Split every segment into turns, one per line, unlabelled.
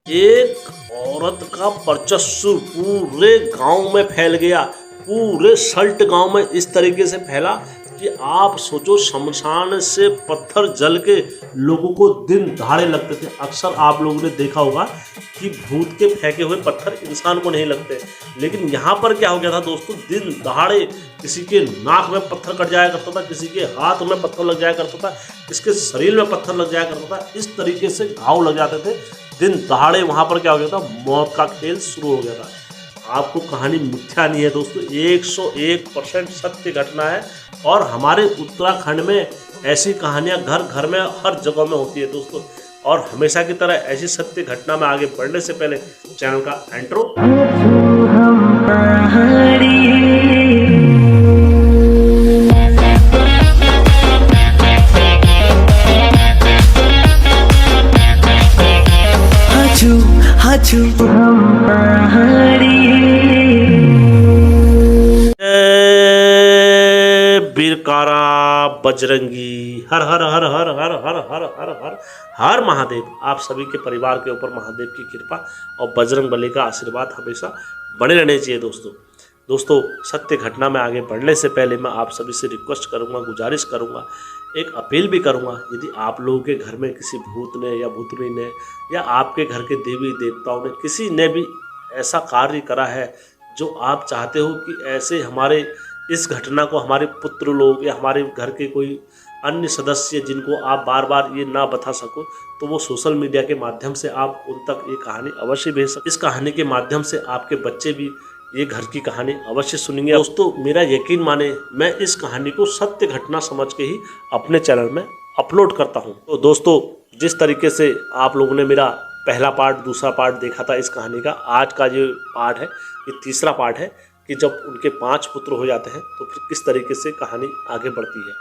एक औरत का वर्चस्व पूरे गांव में फैल गया। पूरे सल्ट गांव में इस तरीके से फैला कि आप सोचो, शमशान से पत्थर जल के लोगों को दिन दहाड़े लगते थे। अक्सर आप लोगों ने देखा होगा कि भूत के फेंके हुए पत्थर इंसान को नहीं लगते, लेकिन यहाँ पर क्या हो गया था दोस्तों, दिन दहाड़े किसी के नाक में पत्थर कट जाया करता था, किसी के हाथ में पत्थर लग जाया करता था, किसके शरीर में पत्थर लग जाया करता था। इस तरीके से घाव लग जाते थे दिन दहाड़े। वहाँ पर क्या हो गया था, मौत का खेल शुरू हो गया था। आपको कहानी मिथ्या नहीं है दोस्तों, 101% सत्य घटना है। और हमारे उत्तराखंड में ऐसी कहानियां घर घर में हर जगह में होती है दोस्तों। और हमेशा की तरह ऐसी सत्य घटना में आगे बढ़ने से पहले चैनल का इंट्रो। बीरकारा बजरंगी, हर हर हर हर हर हर हर हर हर हर महादेव। आप सभी के परिवार के ऊपर महादेव की कृपा और बजरंग बली का आशीर्वाद हमेशा बने रहने चाहिए दोस्तों। सत्य घटना में आगे बढ़ने से पहले मैं आप सभी से रिक्वेस्ट करूंगा, गुजारिश करूंगा, एक अपील भी करूंगा। यदि आप लोगों के घर में किसी भूत ने या भूतनी ने या आपके घर के देवी देवताओं ने किसी ने भी ऐसा कार्य करा है जो आप चाहते हो कि ऐसे हमारे इस घटना को हमारे पुत्र लोग या हमारे घर के कोई अन्य सदस्य जिनको आप बार बार ये ना बता सको, तो वो सोशल मीडिया के माध्यम से आप उन तक ये कहानी अवश्य भेज सकते। इस कहानी के माध्यम से आपके बच्चे भी ये घर की कहानी अवश्य सुनेंगे। दोस्तों मेरा यकीन माने, मैं इस कहानी को सत्य घटना समझ के ही अपने चैनल में अपलोड करता हूँ। तो दोस्तों जिस तरीके से आप लोगों ने मेरा पहला पार्ट, दूसरा पार्ट देखा था इस कहानी का, आज का जो पार्ट है ये तीसरा पार्ट है कि जब उनके 5 पुत्र हो जाते हैं तो फिर किस तरीके से कहानी आगे बढ़ती है।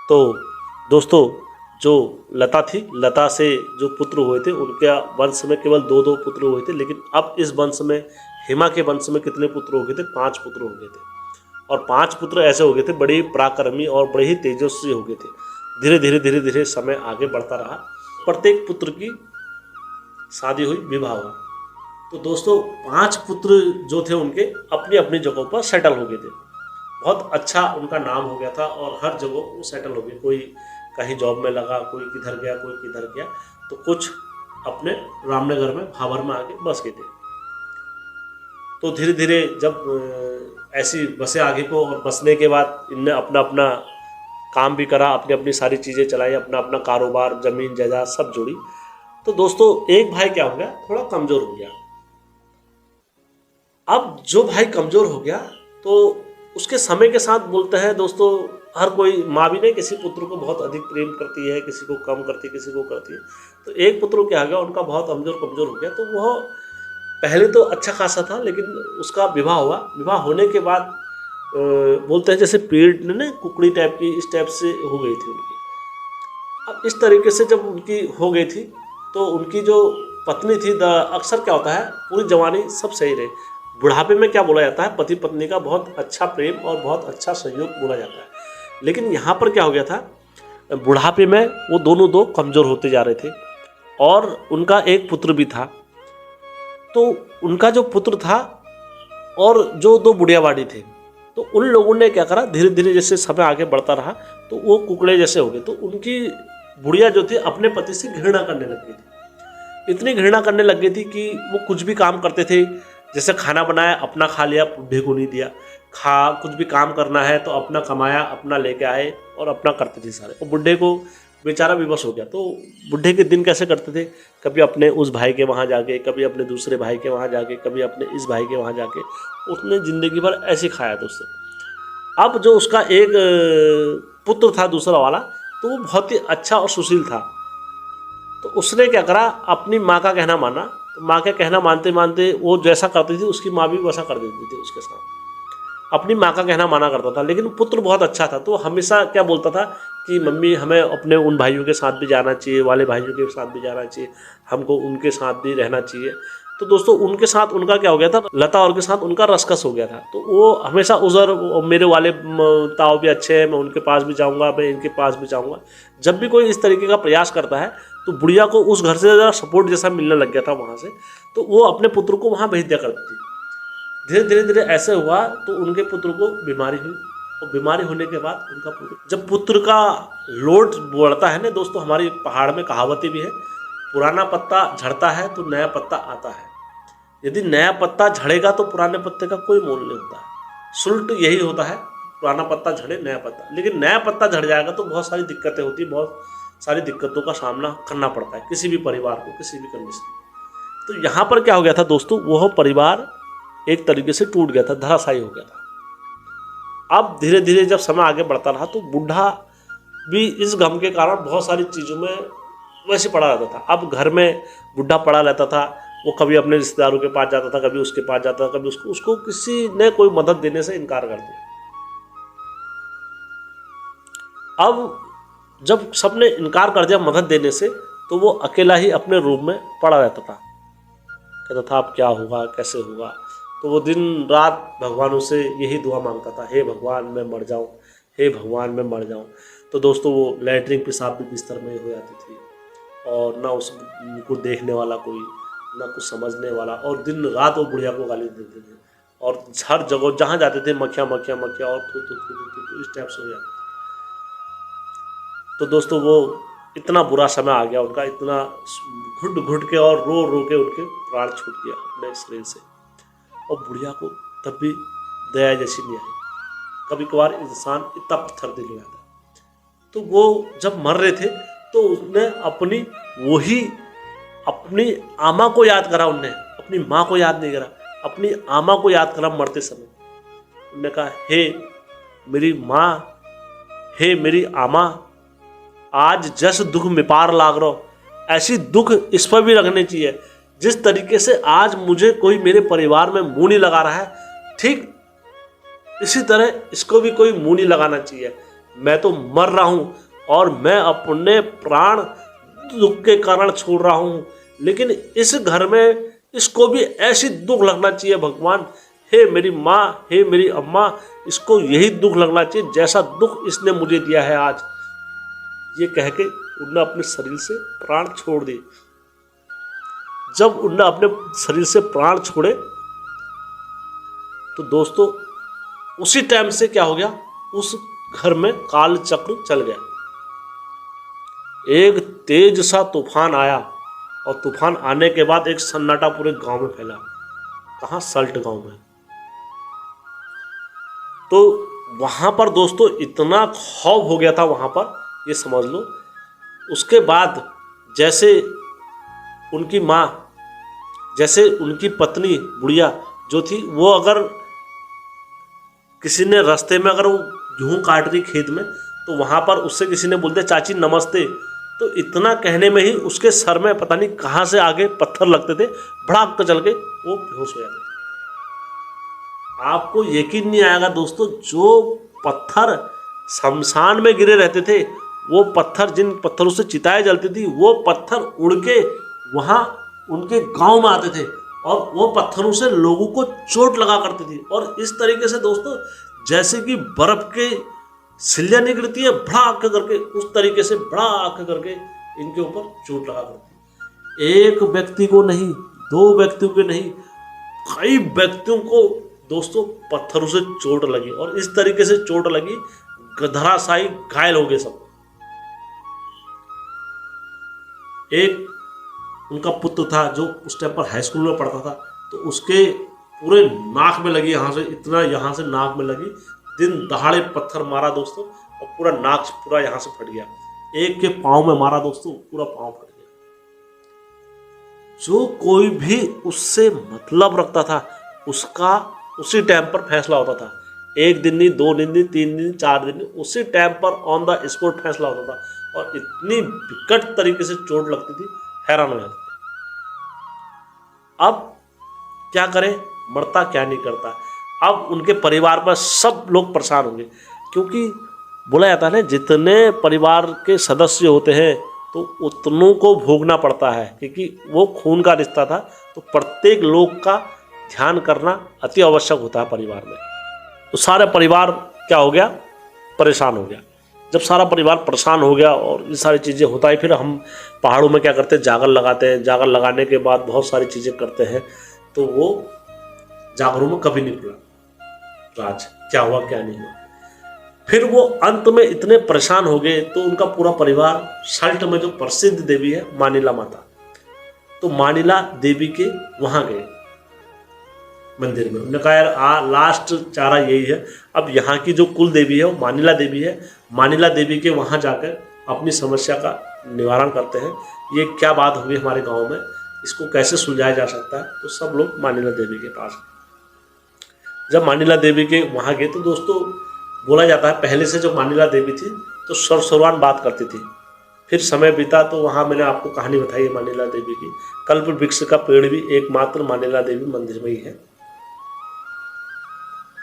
तो दोस्तों जो लता थी, लता से जो पुत्र हुए थे उनके वंश में केवल 2 पुत्र हुए थे, लेकिन अब इस वंश में, हेमा के वंश में कितने पुत्र हो गए थे? 5 पुत्र हो गए थे। और 5 पुत्र ऐसे हो गए थे, बड़े ही पराक्रमी और बड़े ही तेजस्वी हो गए थे। धीरे धीरे धीरे धीरे समय आगे बढ़ता रहा, प्रत्येक पुत्र की शादी हुई, विवाह हुआ। तो दोस्तों 5 पुत्र जो थे उनके अपनी अपनी जगहों पर सेटल हो गए थे। बहुत अच्छा उनका नाम हो गया था और हर जगह वो सेटल हो गए। कोई कहीं जॉब में लगा, कोई किधर गया, कोई किधर गया, तो कुछ अपने रामनगर में, भाबर में आके बस गए थे। तो धीरे धीरे जब ऐसी बसें आगे को, और बसने के बाद इनने अपना अपना काम भी करा, अपनी अपनी सारी चीज़ें चलाई, अपना अपना कारोबार, ज़मीन जायदाद सब जोड़ी। तो दोस्तों एक भाई क्या हो गया, थोड़ा कमज़ोर हो गया। अब जो भाई कमज़ोर हो गया तो उसके समय के साथ बोलते हैं दोस्तों, हर कोई माँ भी नहीं किसी पुत्र को बहुत अधिक प्रेम करती है, किसी को कम करती है, किसी को करती है। तो एक पुत्र क्या हो गया, उनका बहुत कमज़ोर हो गया। तो वह पहले तो अच्छा खासा था, लेकिन उसका विवाह हुआ। विवाह होने के बाद बोलते हैं जैसे पेड़ ने कुकड़ी टाइप की, इस टाइप से हो गई थी उनकी। अब इस तरीके से जब उनकी हो गई थी तो उनकी जो पत्नी थी, अक्सर क्या होता है, पूरी जवानी सब सही रहे, बुढ़ापे में क्या बोला जाता है, पति पत्नी का बहुत अच्छा प्रेम और बहुत अच्छा सहयोग बोला जाता है। लेकिन यहाँ पर क्या हो गया था, बुढ़ापे में वो दोनों कमज़ोर होते जा रहे थे और उनका एक पुत्र भी था। तो उनका जो पुत्र था और जो 2 बुढ़िया बाड़ी थे, तो उन लोगों ने क्या करा, धीरे धीरे जैसे समय आगे बढ़ता रहा तो वो कुकड़े जैसे हो गए। तो उनकी बुढ़िया जो थी अपने पति से घृणा करने लग गई थी। इतनी घृणा करने लग गई थी कि वो कुछ भी काम करते थे, जैसे खाना बनाया अपना खा लिया, बुढ़े को नहीं दिया। कुछ भी काम करना है तो अपना कमाया, अपना लेके आए और अपना करते थे सारे। और बुढ़े को बेचारा विवश हो गया। तो बुढ़े के दिन कैसे करते थे, कभी अपने उस भाई के वहाँ जाके, कभी अपने दूसरे भाई के वहाँ जाके, कभी अपने इस भाई के वहाँ जाके, उसने ज़िंदगी भर ऐसे खाया दोस्तों। अब जो उसका एक पुत्र था दूसरा वाला, तो वो बहुत ही अच्छा और सुशील था। तो उसने क्या करा, अपनी माँ का कहना माना। तो माँ का कहना मानते मानते वो जैसा करती थी उसकी माँ भी वैसा कर देती थी उसके साथ। अपनी माँ का कहना माना करता था। लेकिन पुत्र बहुत अच्छा था, तो हमेशा क्या बोलता था कि मम्मी हमें अपने उन भाइयों के साथ भी जाना चाहिए, वाले भाइयों के साथ भी जाना चाहिए, हमको उनके साथ भी रहना चाहिए। तो दोस्तों उनके साथ उनका क्या हो गया था, लता और के साथ उनका रसकस हो गया था। तो वो हमेशा उधर मेरे वाले ताऊ भी अच्छे हैं, मैं उनके पास भी जाऊंगा, मैं इनके पास भी जाऊंगा। जब भी कोई इस तरीके का प्रयास करता है तो बुढ़िया को उस घर से ज़रा सपोर्ट जैसा मिलने लग गया था वहाँ से, तो वो अपने पुत्र को वहाँ भेज दिया करती थी। धीरे धीरे ऐसे हुआ तो उनके पुत्र को बीमारी हुई, और बीमारी होने के बाद उनका पुत्र, जब पुत्र का लोड बढ़ता है ना दोस्तों, हमारी पहाड़ में कहावतें भी है, पुराना पत्ता झड़ता है तो नया पत्ता आता है। यदि नया पत्ता झड़ेगा तो पुराने पत्ते का कोई मोल नहीं होता है। सुलट यही होता है, पुराना पत्ता झड़े नया पत्ता, लेकिन नया पत्ता झड़ जाएगा तो बहुत सारी दिक्कतें होती है, बहुत सारी दिक्कतों का सामना करना पड़ता है किसी भी परिवार को, किसी भी कंडीशन में। तो यहाँ पर क्या हो गया था दोस्तों, वह परिवार एक तरीके से टूट गया था, धराशायी हो गया था। अब धीरे धीरे जब समय आगे बढ़ता रहा तो बूढ़ा भी इस गम के कारण बहुत सारी चीज़ों में वैसे पड़ा रहता था। अब घर में बूढ़ा पड़ा रहता था, वो कभी अपने रिश्तेदारों के पास जाता था, कभी उसके पास जाता था, कभी उसको किसी ने कोई मदद देने से इनकार कर दिया। अब जब सबने इनकार कर दिया मदद देने से, तो वो अकेला ही अपने रूम में पड़ा रहता था, कहता था अब क्या होगा, कैसे होगा। तो वो दिन रात भगवानों से यही दुआ मांगता था, हे भगवान मैं मर जाऊं, हे भगवान मैं मर जाऊं। तो दोस्तों वो लैट्रिन पेशाब भी बिस्तर में हो जाती थी, और ना उसको देखने वाला कोई, ना कुछ समझने वाला, और दिन रात वो बुढ़िया को गाली देते थे, और हर जगह जहाँ जाते थे मक्खियाँ मक्खियाँ मक्खियाँ, और थू इस टाइप से हो जाती। तो दोस्तों वो इतना बुरा समय आ गया उनका, इतना घुट घुट के और रो रो के उनके प्राण छूट गया अपने शरीर से। और बुढ़िया को तब भी दया जैसी नहीं आई। कभी कभार इंसान इतना पत्थर दिल हो जाता है। तो वो जब मर रहे थे तो उसने अपनी आमा को याद करा, उनने अपनी माँ को याद नहीं करा, अपनी आमा को याद करा मरते समय। उन्होंने कहा, हे मेरी माँ, हे मेरी आमा, आज जस दुख में पार लाग रहा हो, ऐसी दुख इस पर भी रखनी चाहिए। जिस तरीके से आज मुझे कोई मेरे परिवार में मुंह नहीं लगा रहा है, ठीक इसी तरह इसको भी कोई मुंह नहीं लगाना चाहिए। मैं तो मर रहा हूं और मैं अपने प्राण दुख के कारण छोड़ रहा हूं, लेकिन इस घर में इसको भी ऐसी दुख लगना चाहिए भगवान, हे मेरी माँ, हे मेरी अम्मा, इसको यही दुख लगना चाहिए जैसा दुख इसने मुझे दिया है आज। ये कह के उन्होंने अपने शरीर से प्राण छोड़ दिए। जब उन्होंने अपने शरीर से प्राण छोड़े तो दोस्तों उसी टाइम से क्या हो गया, उस घर में काल चक्र चल गया। एक तेज सा तूफान आया, और तूफान आने के बाद एक सन्नाटा पूरे गांव में फैला। कहाँ? सल्ट गांव में। तो वहां पर दोस्तों इतना खौफ हो गया था वहां पर, ये समझ लो। उसके बाद जैसे उनकी माँ, जैसे उनकी पत्नी बुढ़िया जो थी, वो अगर किसी ने रास्ते में अगर वो गेहूँ काट रही खेत में, तो वहाँ पर उससे किसी ने बोलते चाची नमस्ते, तो इतना कहने में ही उसके सर में पता नहीं कहाँ से आगे पत्थर लगते थे, भड़ाक कर चल के वो बेहोश हो जाते थे। आपको यकीन नहीं आएगा दोस्तों, जो पत्थर शमशान में गिरे रहते थे, वो पत्थर, जिन पत्थरों से चिताएं जलती थी, वो पत्थर उड़ के वहाँ उनके गांव में आते थे, और वो पत्थरों से लोगों को चोट लगा करती थी। और इस तरीके से दोस्तों जैसे कि बर्फ के सिल्लियाँ निकलती है भड़ाक करके, उस तरीके से भड़ाक करके इनके ऊपर चोट लगा करती। एक व्यक्ति को नहीं, दो व्यक्तियों के नहीं, कई व्यक्तियों को दोस्तों पत्थरों से चोट लगी, और इस तरीके से चोट लगी धराशायी घायल हो गए सब। एक उनका पुत्र था जो उस टाइम पर हाई स्कूल में पढ़ता था, तो उसके पूरे नाक में लगी, यहाँ से इतना, यहाँ से नाक में लगी, दिन दहाड़े पत्थर मारा दोस्तों, और पूरा नाक पूरा यहाँ से फट गया। एक के पाँव में मारा दोस्तों, पूरा पाँव फट गया। जो कोई भी उससे मतलब रखता था उसका उसी टाइम पर फैसला होता था। एक दिन नहीं, 2 दिन नहीं, 3 दिन, 4 दिन नहीं, उसी टाइम पर ऑन द स्पॉट फैसला होता था, और इतनी विकट तरीके से चोट लगती थी, हैरान हो जाते थे। अब क्या करें, मरता क्या नहीं करता। अब उनके परिवार पर सब लोग परेशान होंगे, क्योंकि बोला जाता है ना, जितने परिवार के सदस्य होते हैं तो उतनों को भोगना पड़ता है, क्योंकि वो खून का रिश्ता था, तो प्रत्येक लोग का ध्यान करना अति आवश्यक होता है परिवार में। तो सारा परिवार क्या हो गया, परेशान हो गया। जब सारा परिवार परेशान हो गया और ये सारी चीज़ें होता है, फिर हम पहाड़ों में क्या करते हैं, जागर लगाते हैं। जागर लगाने के बाद बहुत सारी चीज़ें करते हैं, तो वो जागरों में कभी नहीं खुला राज, क्या हुआ क्या नहीं हुआ। फिर वो अंत में इतने परेशान हो गए, तो उनका पूरा परिवार सल्ट में जो प्रसिद्ध देवी है मानिला माता, तो मानिला देवी के वहाँ गए मंदिर में। उन्होंने कहा यार लास्ट चारा यही है, अब यहाँ की जो कुल देवी है वो मानिला देवी है, मानिला देवी के वहाँ जाकर अपनी समस्या का निवारण करते हैं। ये क्या बात होगी हमारे गांव में, इसको कैसे सुलझाया जा सकता है। तो सब लोग मानिला देवी के पास, जब मानिला देवी के वहाँ गए, तो दोस्तों बोला जाता है पहले से जो मानिला देवी थी तो सर्वसर्वान बात करती थी। फिर समय बीता तो वहाँ मैंने आपको कहानी बताई है मानिला देवी की। कल्प वृक्ष का पेड़ भी एकमात्र मानिला देवी मंदिर में ही है।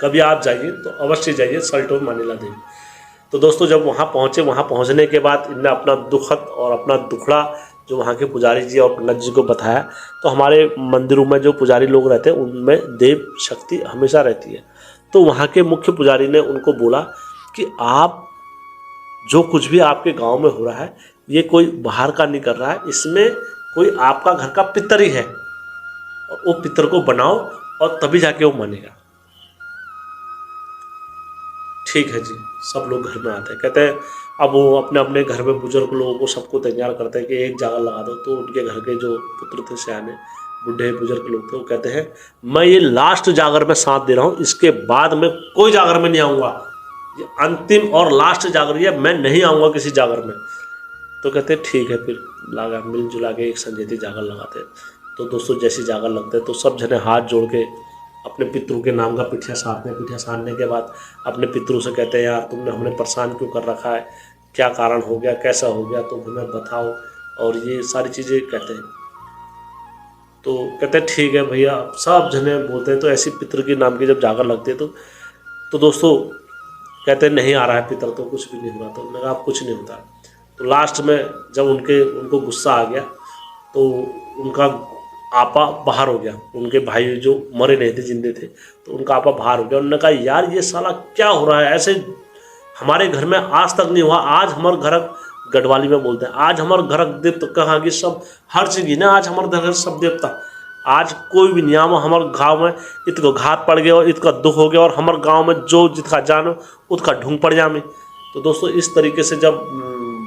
कभी आप जाइए तो अवश्य जाइए सल्टो मानिला देवी। तो दोस्तों जब वहाँ पहुँचे, वहाँ पहुँचने के बाद इनने अपना दुखद और अपना दुखड़ा जो वहाँ के पुजारी जी और पंडित जी को बताया। तो हमारे मंदिरों में जो पुजारी लोग रहते हैं उनमें देव शक्ति हमेशा रहती है। तो वहाँ के मुख्य पुजारी ने उनको बोला कि आप जो कुछ भी आपके गांव में हो रहा है ये कोई बाहर का नहीं कर रहा है, इसमें कोई आपका घर का पितर ही है, और वो पितर को बनाओ और तभी जाके वो मानेगा। ठीक है जी, सब लोग घर में आते हैं। कहते हैं अब वो अपने अपने घर में बुजुर्ग लोगों को सबको तैयार करते हैं कि एक जागर लगा दो। तो उनके घर के जो पुत्र थे, सियाने बुढ़े बुजुर्ग लोग थे, वो कहते हैं मैं ये लास्ट जागर में साथ दे रहा हूँ, इसके बाद मैं कोई जागर में नहीं आऊँगा, ये अंतिम और लास्ट जागर है, मैं नहीं आऊँगा किसी जागर में। तो कहते ठीक है, फिर लगा मिलजुला के एक संजेती जागर लगाते हैं। तो दोस्तों जैसी जागर लगते हैं तो सब जने हाथ जोड़ के अपने पितरों के नाम का पिठिया साधते हैं। पिठिया साधने के बाद अपने पितरों से कहते हैं यार तुमने हमें परेशान क्यों कर रखा है, क्या कारण हो गया, कैसा हो गया, तुम हमें बताओ, और ये सारी चीज़ें कहते हैं। तो कहते हैं ठीक है भैया, सब जने बोलते हैं। तो ऐसी पितर के नाम की जब जागर लगती है तो दोस्तों कहते हैं नहीं आ रहा है पितर, तो कुछ भी नहीं हुआ। तो उन्होंने कहा कुछ नहीं होता। तो लास्ट में जब उनको गुस्सा आ गया तो उनका आपा बाहर हो गया। उनके भाई जो मरे नहीं थे, जिंदे थे, तो उनका आपा बाहर हो गया। उन्होंने कहा यार ये साला क्या हो रहा है, ऐसे हमारे घर में आज तक नहीं हुआ। आज हमारे घर गढ़वाली में बोलते हैं, आज हमारे घर देवता कहाँ की सब हर चीज़ ना, आज हमारे घर सब देवता, आज कोई भी नियम हमारे गांव में इतको घात पड़ गया और इतका दुख हो गया, और हमारे गांव में जो जितका जानो उसका ढूंढ पड़ जामे। तो दोस्तों इस तरीके से जब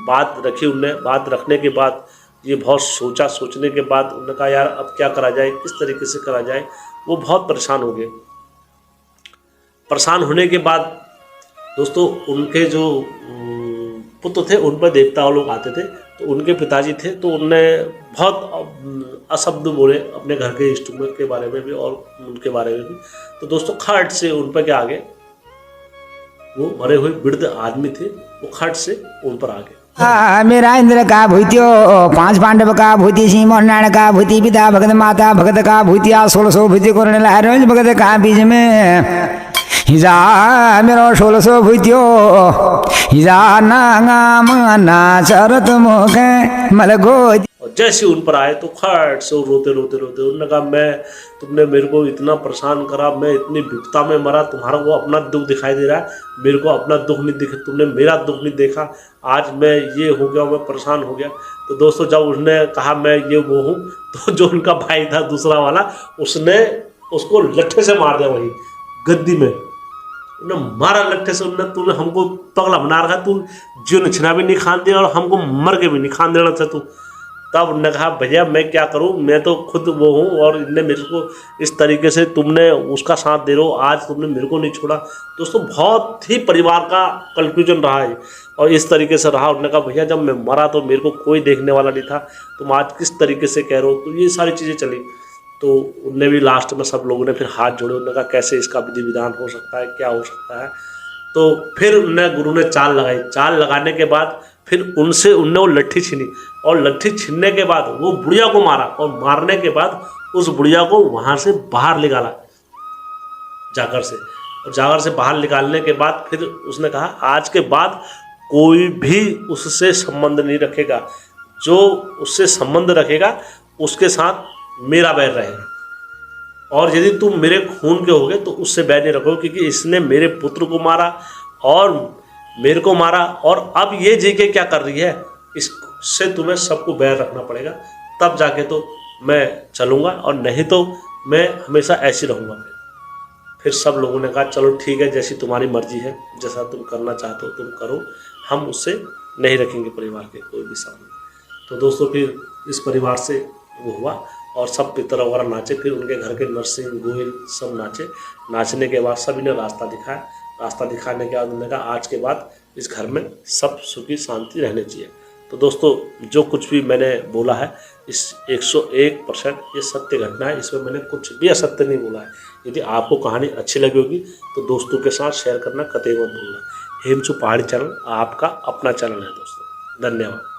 बात रखी उनने, बात रखने के बाद ये बहुत सोचा, सोचने के बाद उन्होंने कहा यार अब क्या करा जाए, किस तरीके से करा जाए। वो बहुत परेशान हो गए। परेशान होने के बाद दोस्तों उनके जो पुत्र थे उन पर देवता लोग आते थे। तो उनके पिताजी थे, तो उनने बहुत अशब्द बोले अपने घर के इष्ट के बारे में भी और उनके बारे में भी। तो दोस्तों खट से उन पर क्या आ गए, वो मरे हुए वृद्ध आदमी थे, वो खट से उन पर आ गए।
मेरा इंद्र का भूत्यो 5 पांडव का भूति सिंह नारायण का भूति पिता भगत माता भगत का भूतिया 1600 भूति करण रोज भगत का बीच में हिजा मेरो 1600 भूतियो हिजा नाम ना चरत मोखे मलगो।
और जैसे उन पर आए तो खट से रोते रोते रोते उन्होंने कहा तुमने मेरे को इतना परेशान करा, मैं इतनी विपता में मरा, तुम्हारा को अपना दुख दिखाई दे रहा है, मेरे को अपना दुख नहीं दिखा, तुमने मेरा दुख नहीं देखा, आज मैं ये हो गया, मैं परेशान हो गया। तो दोस्तों जब उसने कहा मैं ये वो हूँ, तो जो उनका भाई था दूसरा वाला, उसने उसको लट्ठे से मार दिया वही गद्दी में, उन्हें मारा लट्ठे से। उन्होंने तूने हमको पगला बना रखा, तू जीवन छिना भी नहीं खान दिया और हमको मर के भी नहीं खान देना था तू। तब उन्होंने कहा भैया मैं क्या करूं, मैं तो खुद वो हूं, और इनने मेरे को इस तरीके से तुमने उसका साथ दे रहे हो, आज तुमने मेरे को नहीं छोड़ा। दोस्तों बहुत ही परिवार का कंफ्यूजन रहा है और इस तरीके से रहा। उन्होंने कहा भैया जब मैं मरा तो मेरे को कोई देखने वाला नहीं था, तुम आज किस तरीके से कह रहे हो। तो ये सारी चीज़ें चली। तो उनने भी लास्ट में सब लोगों ने फिर हाथ जोड़े। उन्होंने कहा कैसे इसका विधि विधान हो सकता है, क्या हो सकता है। तो फिर उन्हें गुरु ने चाल लगाई। चाल लगाने के बाद फिर उनसे उनने वो लट्ठी छीनी, और लट्ठी छीनने के बाद वो बुढ़िया को मारा, और मारने के बाद उस बुढ़िया को वहाँ से बाहर निकाला जाकर से। और जागर से बाहर निकालने के बाद फिर उसने कहा आज के बाद कोई भी उससे संबंध नहीं रखेगा, जो उससे संबंध रखेगा उसके साथ मेरा बैर रहेगा, और यदि तुम मेरे खून के होगे तो उससे बैर नहीं रखो, क्योंकि इसने मेरे पुत्र को मारा और मेरे को मारा, और अब ये जेके क्या कर रही है, इससे तुम्हें सबको बैर रखना पड़ेगा, तब जाके तो मैं चलूँगा, और नहीं तो मैं हमेशा ऐसे रहूँगा। फिर सब लोगों ने कहा चलो ठीक है, जैसी तुम्हारी मर्जी है, जैसा तुम करना चाहते हो तुम करो, हम उससे नहीं रखेंगे परिवार के कोई भी सामने। तो दोस्तों फिर इस परिवार से वो हुआ, और सब पितर वगैरह नाचे, फिर उनके घर के नरसिंह गोयल सब नाचे। नाचने के बाद सभी ने रास्ता दिखाया, रास्ता दिखाने के बाद उन्होंने कहा आज के बाद इस घर में सब सुखी शांति रहनी चाहिए। तो दोस्तों जो कुछ भी मैंने बोला है इस 101% ये सत्य घटना है, इसमें मैंने कुछ भी असत्य नहीं बोला है। यदि आपको कहानी अच्छी लगी होगी तो दोस्तों के साथ शेयर करना कतई मत भूलना। हेमचू पहाड़ी चैनल आपका अपना चैनल है दोस्तों। धन्यवाद।